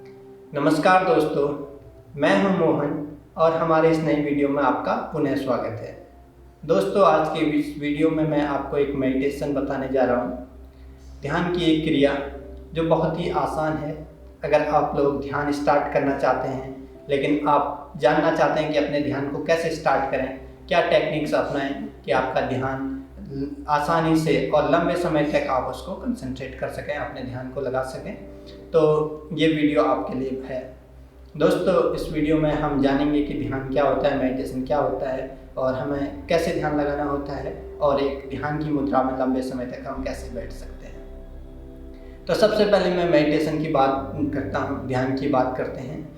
नमस्कार दोस्तों, मैं हूं मोहन और हमारे इस नई वीडियो में आपका पुनः स्वागत है। दोस्तों, आज के इस वीडियो में मैं आपको एक मेडिटेशन बताने जा रहा हूं। ध्यान की एक क्रिया जो बहुत ही आसान है। अगर आप लोग ध्यान स्टार्ट करना चाहते हैं लेकिन आप जानना चाहते हैं कि अपने ध्यान को कैसे स्टार्ट करें, क्या टेक्निक्स अपनाएं कि आपका ध्यान आसानी से और लंबे समय तक आप उसको कंसंट्रेट कर सकें, अपने ध्यान को लगा सकें, तो ये वीडियो आपके लिए है। दोस्तों, इस वीडियो में हम जानेंगे कि ध्यान क्या होता है, मेडिटेशन क्या होता है और हमें कैसे ध्यान लगाना होता है और एक ध्यान की मुद्रा में लंबे समय तक हम कैसे बैठ सकते हैं। तो सबसे पहले मैं मेडिटेशन की बात करता हूँ, ध्यान की बात करते हैं।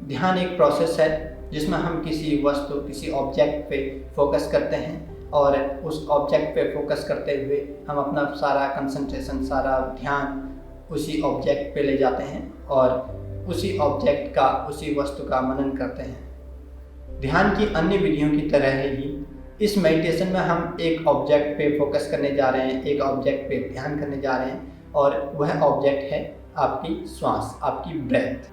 ध्यान एक प्रोसेस है जिसमें हम किसी वस्तु, किसी ऑब्जेक्ट पे फोकस करते हैं और उस ऑब्जेक्ट पे फोकस करते हुए हम अपना सारा कंसंट्रेशन, सारा ध्यान उसी ऑब्जेक्ट पे ले जाते हैं और उसी ऑब्जेक्ट का, उसी वस्तु का मनन करते हैं। ध्यान की अन्य विधियों की तरह ही इस मेडिटेशन में हम एक ऑब्जेक्ट पे फोकस करने जा रहे हैं, एक ऑब्जेक्ट पे ध्यान करने जा रहे हैं और वह ऑब्जेक्ट है आपकी श्वास, आपकी ब्रेथ।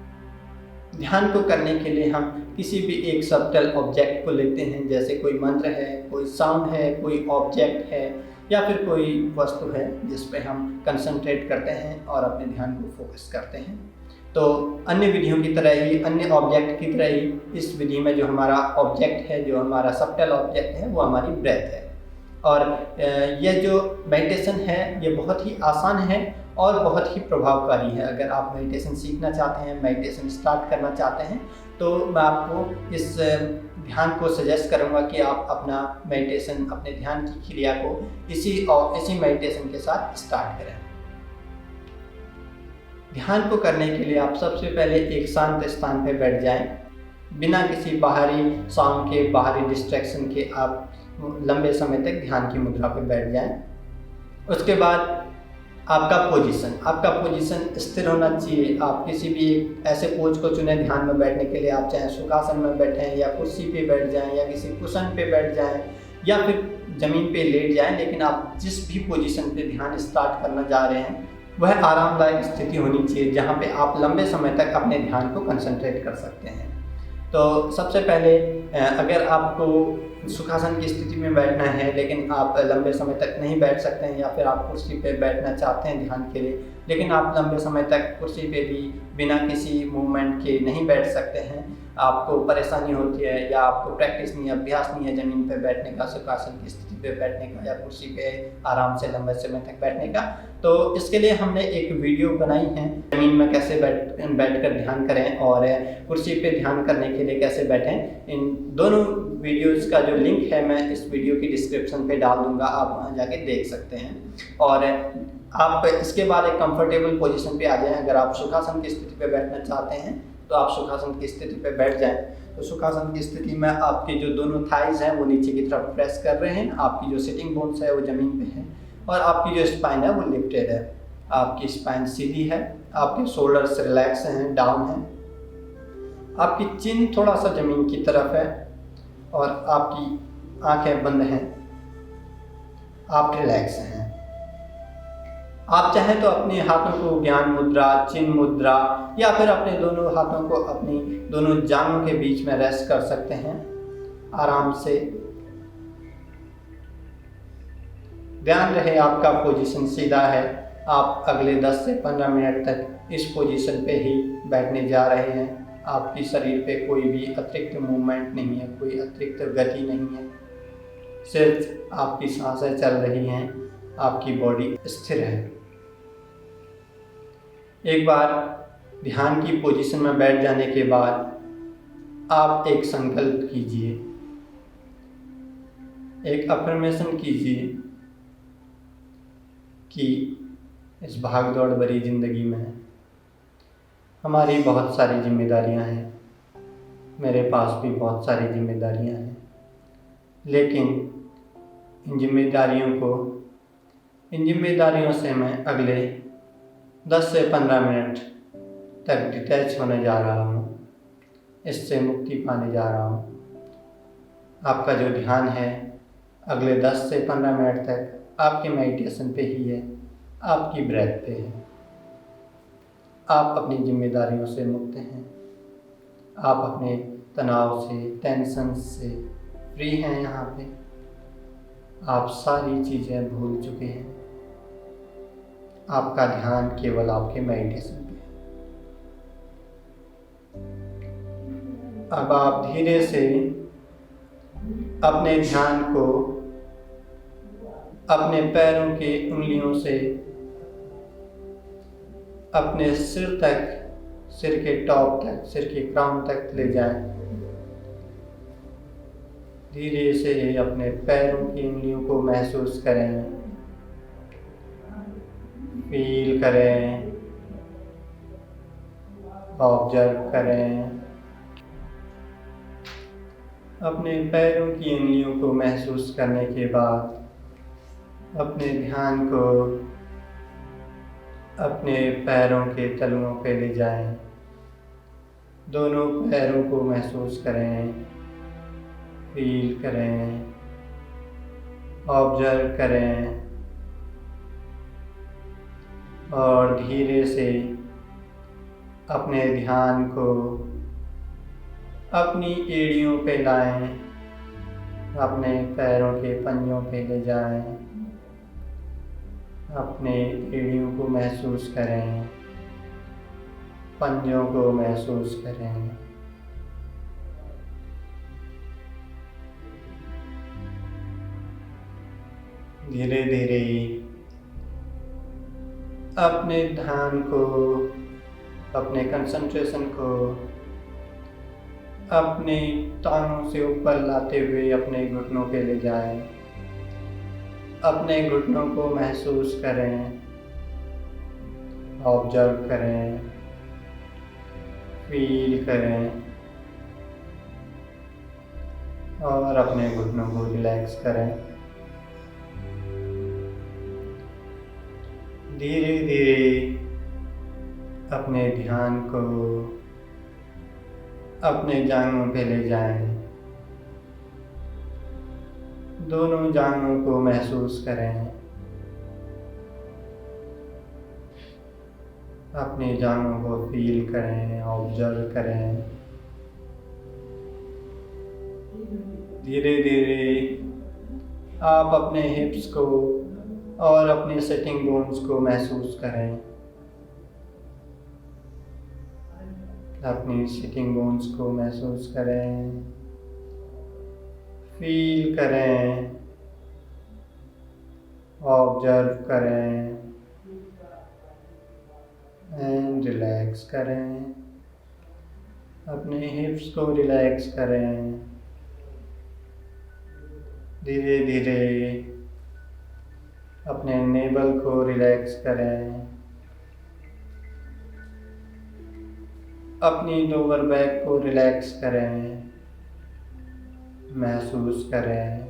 ध्यान को करने के लिए हम किसी भी एक सब्टल ऑब्जेक्ट को लेते हैं, जैसे कोई मंत्र है, कोई साउंड है, कोई ऑब्जेक्ट है या फिर कोई वस्तु है जिस पे हम कंसंट्रेट करते हैं और अपने ध्यान को फोकस करते हैं। तो अन्य विधियों की तरह ही, अन्य ऑब्जेक्ट की तरह ही इस विधि में जो हमारा ऑब्जेक्ट है, जो हमारा सब्टल ऑब्जेक्ट है, वो हमारी ब्रेथ है। और यह जो मेडिटेशन है ये बहुत ही आसान है और बहुत ही प्रभावकारी है। अगर आप मेडिटेशन सीखना चाहते हैं, मेडिटेशन स्टार्ट करना चाहते हैं, तो मैं आपको इस ध्यान को सजेस्ट करूंगा कि आप अपना मेडिटेशन, अपने ध्यान की क्रिया को इसी मेडिटेशन के साथ स्टार्ट करें। ध्यान को करने के लिए आप सबसे पहले एक शांत स्थान पर बैठ जाएं, बिना किसी बाहरी साउंड के, बाहरी डिस्ट्रैक्शन के आप लंबे समय तक ध्यान की मुद्रा पर बैठ जाएं। उसके बाद आपका पोजीशन स्थिर होना चाहिए। आप किसी भी एक ऐसे पोज को चुनें ध्यान में बैठने के लिए। आप चाहे सुखासन में बैठें या कुर्सी पे बैठ जाएं या किसी कुशन पे बैठ जाएं या फिर ज़मीन पे लेट जाएं, लेकिन आप जिस भी पोजीशन पे ध्यान स्टार्ट करना जा रहे हैं वह आरामदायक स्थिति होनी चाहिए जहाँ पे आप लंबे समय तक अपने ध्यान को कंसंट्रेट कर सकते हैं। तो सबसे पहले अगर आपको सुखासन की स्थिति में बैठना है लेकिन आप लंबे समय तक नहीं बैठ सकते हैं, या फिर आप कुर्सी पे बैठना चाहते हैं ध्यान के लिए लेकिन आप लंबे समय तक कुर्सी पे भी बिना किसी मूवमेंट के नहीं बैठ सकते हैं, आपको परेशानी होती है या आपको प्रैक्टिस नहीं है, अभ्यास नहीं है ज़मीन पे बैठने का, सुखासन की स्थिति पे बैठने का या कुर्सी पे आराम से लंबे समय तक बैठने का, तो इसके लिए हमने एक वीडियो बनाई है, ज़मीन में कैसे बैठकर ध्यान करें और कुर्सी पे ध्यान करने के लिए कैसे बैठें। इन दोनों वीडियोज़ का जो लिंक है मैं इस वीडियो की डिस्क्रिप्शन पे डाल दूंगा, आप वहाँ जाके देख सकते हैं। और आप इसके बाद एक कंफर्टेबल पोजीशन पे आ जाएं। अगर आप सुखासन की स्थिति पे बैठना चाहते हैं तो आप सुखासन की स्थिति पे बैठ जाएं। तो सुखासन की स्थिति में आपके जो दोनों थाइज हैं वो नीचे की तरफ प्रेस कर रहे हैं, आपकी जो सिटिंग बोन्स है वो ज़मीन पे है और आपकी जो स्पाइन है वो लिफ्टेड है, आपकी स्पाइन सीधी है, आपके शोल्डर्स रिलैक्स हैं, डाउन हैं, आपकी चिन थोड़ा सा ज़मीन की तरफ है और आपकी आंखें बंद हैं, आप रिलैक्स हैं। आप चाहें तो अपने हाथों को ज्ञान मुद्रा, चिन मुद्रा या फिर अपने दोनों हाथों को अपनी दोनों जांघों के बीच में रेस्ट कर सकते हैं आराम से। ध्यान रहे आपका पोजीशन सीधा है। आप अगले 10 से 15 मिनट तक इस पोजीशन पे ही बैठने जा रहे हैं। आपकी शरीर पे कोई भी अतिरिक्त मूवमेंट नहीं है, कोई अतिरिक्त गति नहीं है, सिर्फ आपकी सांसें चल रही हैं, आपकी बॉडी स्थिर है। एक बार ध्यान की पोजीशन में बैठ जाने के बाद आप एक संकल्प कीजिए, एक अफर्मेशन कीजिए कि इस भाग दौड़ भरी ज़िंदगी में हमारी बहुत सारी जिम्मेदारियां हैं, मेरे पास भी बहुत सारी जिम्मेदारियां हैं, लेकिन इन जिम्मेदारियों से मैं अगले 10 से 15 मिनट तक डिटैच होने जा रहा हूँ, इससे मुक्ति पाने जा रहा हूँ। आपका जो ध्यान है अगले 10 से 15 मिनट तक आपके मेडिटेशन पे ही है, आपकी ब्रेथ पे है। आप अपनी जिम्मेदारियों से मुक्त हैं, आप अपने तनाव से, टेंशन से फ्री हैं। यहाँ पे आप सारी चीज़ें भूल चुके हैं, आपका ध्यान केवल आपके मेडिटेशन पे है। अब आप धीरे से अपने ध्यान को अपने पैरों की उंगलियों से अपने सिर तक, सिर के टॉप तक, सिर के क्राउन तक ले जाएं। धीरे से अपने पैरों की उंगलियों को महसूस करें, फील करें, ऑब्जर्व करें। अपने पैरों की उंगलियों को महसूस करने के बाद अपने ध्यान को अपने पैरों के तलुओं पे ले जाएं। दोनों पैरों को महसूस करें, फील करें, ऑब्जर्व करें और धीरे से अपने ध्यान को अपनी एड़ियों पे लाएं, अपने पैरों के पंजों पे ले जाएं। अपने एड़ियों को महसूस करें, पंजों को महसूस करें। धीरे धीरे अपने ध्यान को, अपने कंसंट्रेशन को अपने टांगों से ऊपर लाते हुए अपने घुटनों पे ले जाएं। अपने घुटनों को महसूस करें, ऑब्जर्व करें, फील करें और अपने घुटनों को रिलैक्स करें। धीरे धीरे अपने ध्यान को अपने जांघों पे ले जाएं। दोनों जांघों को महसूस करें, अपनी जांघों को फील करें, ऑब्जर्व करें। धीरे धीरे आप अपने हिप्स को और अपने सिटिंग बोन्स को महसूस करें। अपनी सिटिंग बोन्स को महसूस करें, फील करें, ऑब्जर्व करें एंड रिलैक्स करें। अपने हिप्स को रिलैक्स करें। धीरे धीरे अपने नेवल को रिलैक्स करें। अपनी लोअर बैक को रिलैक्स करें, महसूस करें,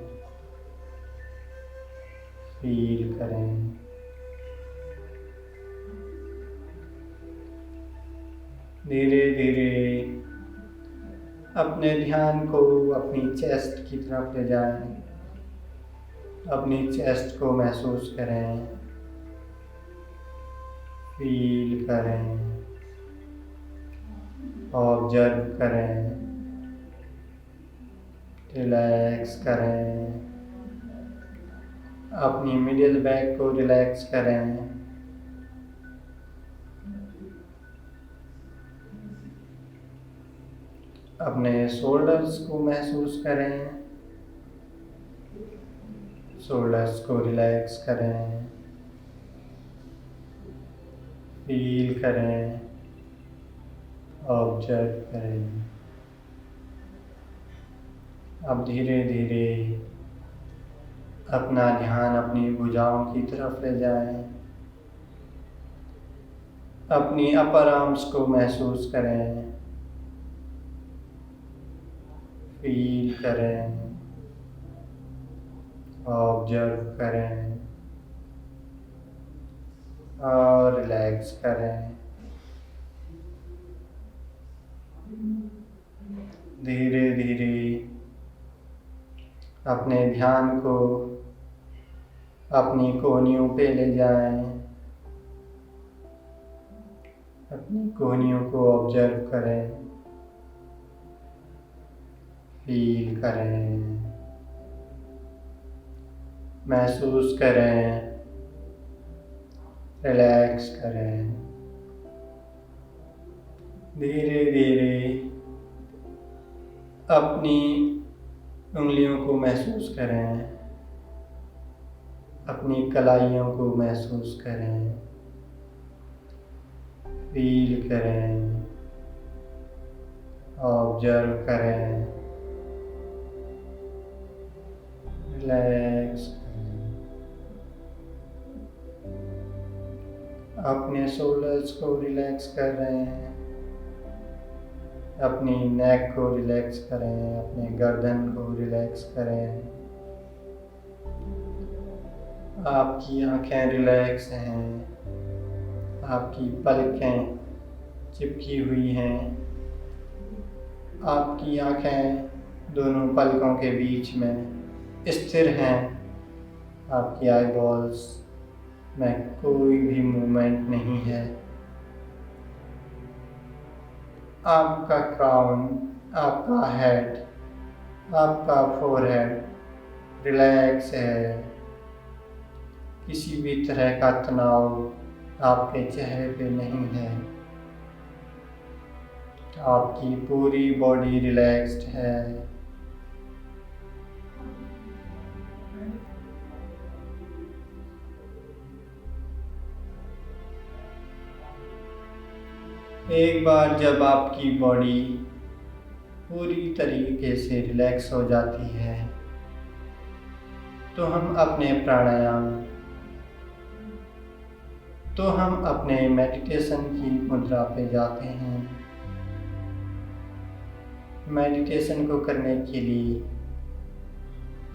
फील करें। धीरे धीरे अपने ध्यान को अपनी चेस्ट की तरफ ले जाएं। अपनी चेस्ट को महसूस करें, फील करें, ऑब्जर्व करें, रिलैक्स करें। अपनी मिडिल बैक को रिलैक्स करें। अपने शोल्डर्स को महसूस करें, शोल्डर्स को रिलैक्स करें, फील करें, ऑब्जर्व करें। अब धीरे धीरे अपना ध्यान अपनी भुजाओं की तरफ ले जाएं। अपनी अपर आर्म्स को महसूस करें, फील करें, ऑब्जर्व करें और रिलैक्स करें। धीरे धीरे अपने ध्यान को अपनी कोहनियों पे ले जाएं। अपनी कोहनियों को ऑब्जर्व करें, फील करें, महसूस करें, रिलैक्स करें। धीरे धीरे अपनी उंगलियों को महसूस करें, अपनी कलाइयों को महसूस करें, फील करें, ऑब्जर्व करें, रिलैक्स करें। अपने शोल्डर्स को रिलैक्स कर रहे हैं, अपनी नेक को रिलैक्स करें, अपने गर्दन को रिलैक्स करें। आपकी आंखें रिलैक्स हैं, आपकी पलकें चिपकी हुई हैं, आपकी आंखें दोनों पलकों के बीच में स्थिर हैं, आपकी आईबॉल्स में कोई भी मूवमेंट नहीं है। आपका क्राउन, आपका हेड, आपका फोरहेड रिलैक्स है। किसी भी तरह का तनाव आपके चेहरे पे नहीं है। आपकी पूरी बॉडी रिलैक्स्ड है। एक बार जब आपकी बॉडी पूरी तरीके से रिलैक्स हो जाती है तो हम अपने मेडिटेशन की मुद्रा पे जाते हैं। मेडिटेशन को करने के लिए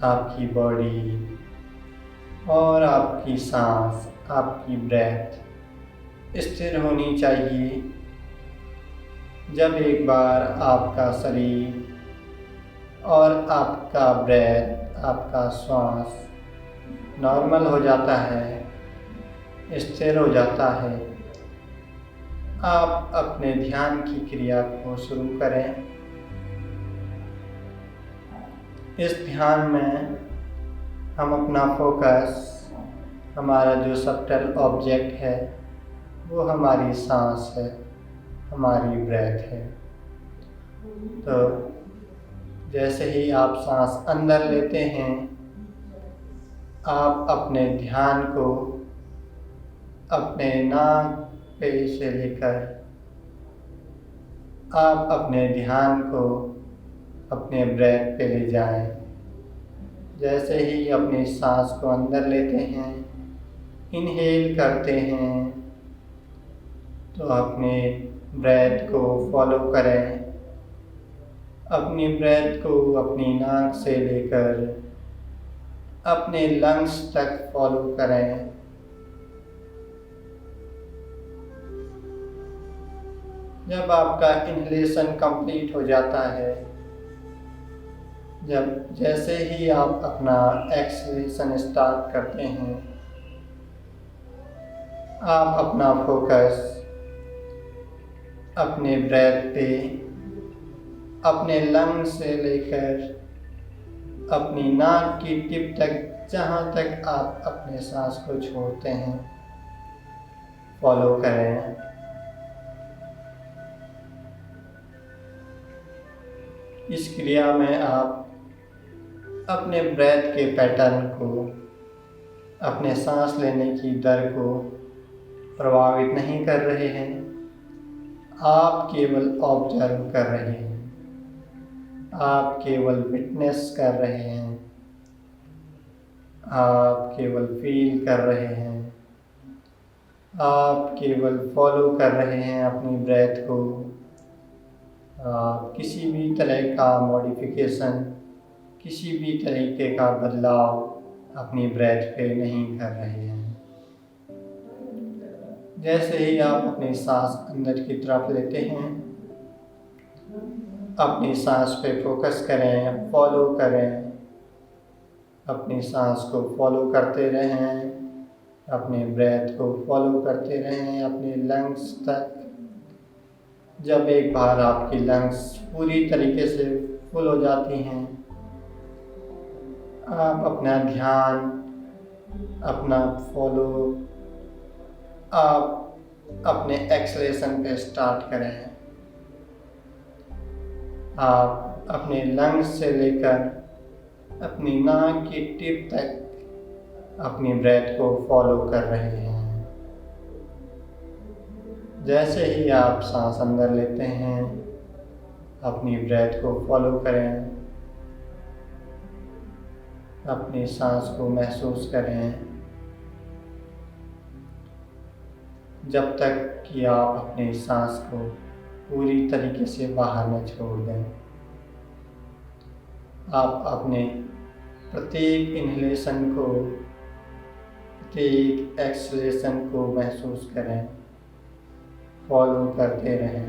आपकी बॉडी और आपकी सांस, आपकी ब्रेथ स्थिर होनी चाहिए। जब एक बार आपका शरीर और आपका ब्रेथ, आपका श्वास नॉर्मल हो जाता है, स्थिर हो जाता है, आप अपने ध्यान की क्रिया को शुरू करें। इस ध्यान में हम अपना फोकस, हमारा जो सबटल ऑब्जेक्ट है वो हमारी सांस है, हमारी ब्रेथ है। तो जैसे ही आप सांस अंदर लेते हैं, आप अपने ध्यान को अपने नाक पे से लेकर आप अपने ध्यान को अपने ब्रेथ पे ले जाएं। जैसे ही अपनी सांस को अंदर लेते हैं, इनहेल करते हैं, तो अपने ब्रेथ को फॉलो करें। अपनी ब्रेथ को अपनी नाक से लेकर अपने लंग्स तक फॉलो करें। जब आपका इनहेलेशन कंप्लीट हो जाता है, जैसे ही आप अपना एक्सहेलेशन स्टार्ट करते हैं, आप अपना फोकस अपने ब्रेथ पे, अपने लंग से लेकर अपनी नाक की टिप तक, जहाँ तक आप अपने सांस को छोड़ते हैं, फॉलो करें। इस क्रिया में आप अपने ब्रेथ के पैटर्न को, अपने सांस लेने की दर को प्रभावित नहीं कर रहे हैं। आप केवल ऑब्जर्व कर रहे हैं, आप केवल विटनेस कर रहे हैं, आप केवल फील कर रहे हैं, आप केवल फॉलो कर रहे हैं अपनी ब्रेथ को। आप किसी भी तरह का मॉडिफिकेशन, किसी भी तरीके का बदलाव अपनी ब्रेथ पे नहीं कर रहे हैं। जैसे ही आप अपनी सांस अंदर की तरफ लेते हैं, अपनी सांस पे फोकस करें, फॉलो करें। अपनी सांस को फॉलो करते रहें, अपने ब्रेथ को फॉलो करते रहें अपने लंग्स तक। जब एक बार आपकी लंग्स पूरी तरीके से फुल हो जाती हैं, आप अपना ध्यान अपना फॉलो आप अपने एक्सलेशन पे स्टार्ट करें। आप अपने लंग्स से लेकर अपनी नाक की टिप तक अपनी ब्रेथ को फॉलो कर रहे हैं। जैसे ही आप सांस अंदर लेते हैं, अपनी ब्रेथ को फॉलो करें, अपनी सांस को महसूस करें जब तक कि आप अपनी सांस को पूरी तरीके से बाहर न छोड़ दें। आप अपने प्रत्येक इन्हेलेशन को, प्रत्येक एक्सलेशन को महसूस करें, फॉलो करते रहें।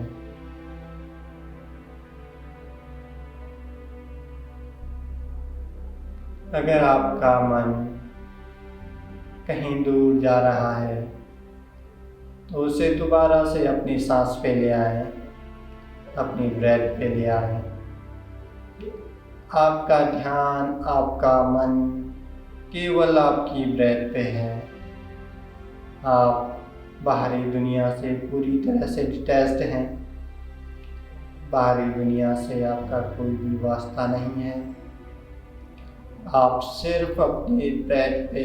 अगर आपका मन कहीं दूर जा रहा है तो उसे दोबारा से अपनी सांस पे ले आएं, अपनी ब्रेथ पे ले आएं। आपका ध्यान, आपका मन केवल आपकी ब्रेथ पे है। आप बाहरी दुनिया से पूरी तरह से डिटैच्ड हैं। बाहरी दुनिया से आपका कोई भी वास्ता नहीं है। आप सिर्फ अपनी ब्रेथ पे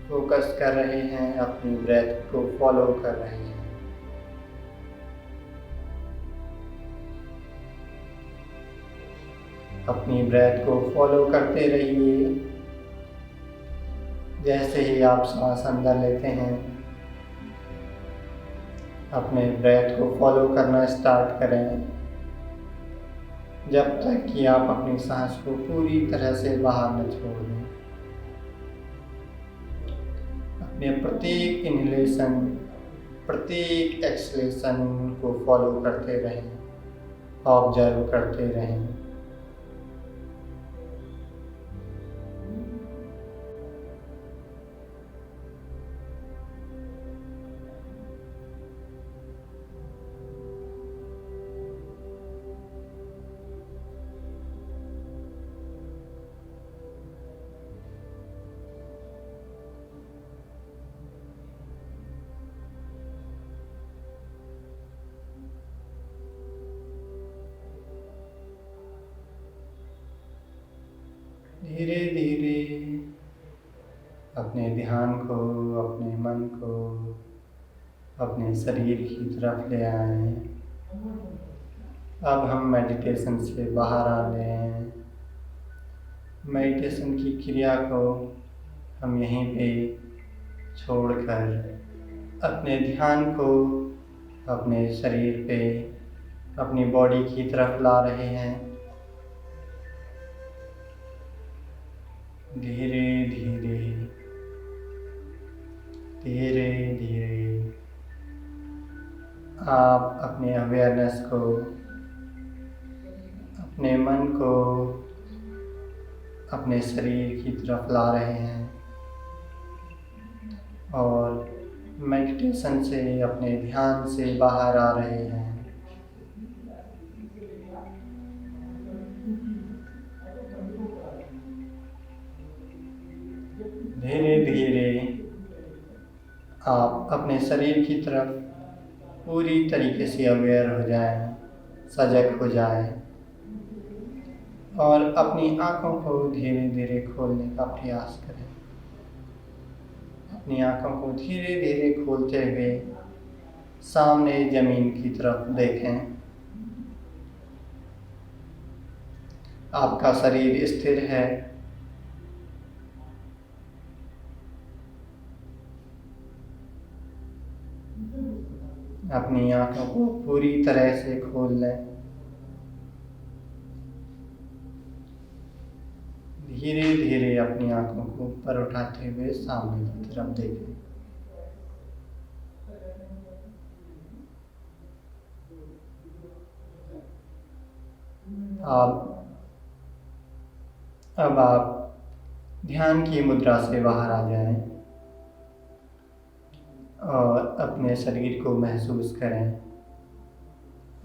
फोकस कर रहे हैं, अपनी ब्रेथ को फॉलो कर रहे हैं। अपनी ब्रेथ को फॉलो करते रहिए। जैसे ही आप सांस अंदर लेते हैं, अपने ब्रेथ को फॉलो करना स्टार्ट करें जब तक कि आप अपनी सांस को पूरी तरह से बाहर न छोड़ दें। अपने प्रत्येक इन्हेलेशन, प्रत्येक एक्सलेशन को फॉलो करते रहें, ऑब्जर्व करते रहें। धीरे धीरे अपने ध्यान को, अपने मन को अपने शरीर की तरफ ले आएं। अब हम मेडिटेशन से बाहर आ गए हैं। मेडिटेशन की क्रिया को हम यहीं पे छोड़कर अपने ध्यान को अपने शरीर पे, अपनी बॉडी की तरफ ला रहे हैं। धीरे धीरे, धीरे धीरे आप अपने अवेयरनेस को, अपने मन को अपने शरीर की तरफ ला रहे हैं और मेडिटेशन से, अपने ध्यान से बाहर आ रहे हैं। धीरे धीरे आप अपने शरीर की तरफ पूरी तरीके से अवेयर हो जाएं, सजग हो जाएं और अपनी आँखों को धीरे धीरे खोलने का प्रयास करें। अपनी आँखों को धीरे धीरे खोलते हुए सामने ज़मीन की तरफ देखें। आपका शरीर स्थिर है। अपनी आँखों को पूरी तरह से खोल लें। धीरे धीरे अपनी आँखों को ऊपर उठाते हुए सामने की तरफ देखें। अब आप ध्यान की मुद्रा से बाहर आ जाएं और अपने शरीर को महसूस करें।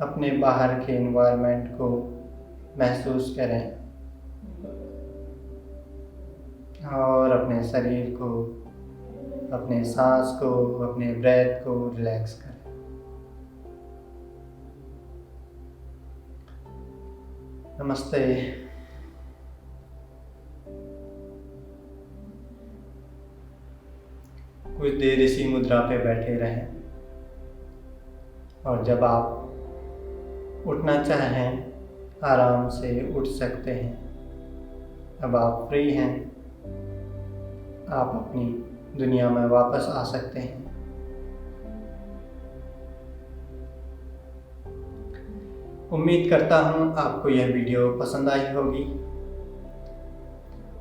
अपने बाहर के एनवायरनमेंट को महसूस करें और अपने शरीर को, अपने सांस को, अपने ब्रेथ को रिलैक्स करें। नमस्ते। कुछ देर इसी मुद्रा पे बैठे रहें और जब आप उठना चाहें आराम से उठ सकते हैं। अब आप फ्री हैं, आप अपनी दुनिया में वापस आ सकते हैं। उम्मीद करता हूँ आपको यह वीडियो पसंद आई होगी।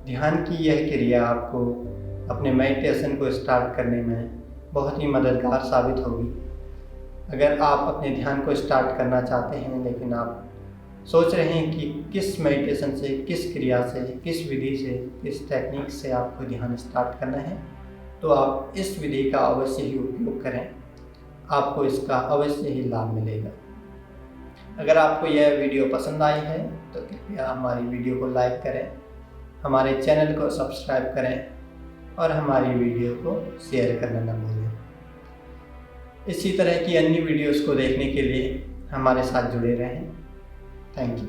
ध्यान की यह क्रिया आपको अपने मेडिटेशन को स्टार्ट करने में बहुत ही मददगार साबित होगी। अगर आप अपने ध्यान को स्टार्ट करना चाहते हैं लेकिन आप सोच रहे हैं कि किस मेडिटेशन से, किस क्रिया से, किस विधि से, किस टेक्निक से आपको ध्यान स्टार्ट करना है, तो आप इस विधि का अवश्य ही उपयोग करें। आपको इसका अवश्य ही लाभ मिलेगा। अगर आपको यह वीडियो पसंद आई है तो कृपया हमारी वीडियो को लाइक करें, हमारे चैनल को सब्सक्राइब करें और हमारी वीडियो को शेयर करना न भूलें। इसी तरह की अन्य वीडियोस को देखने के लिए हमारे साथ जुड़े रहें। Thank you.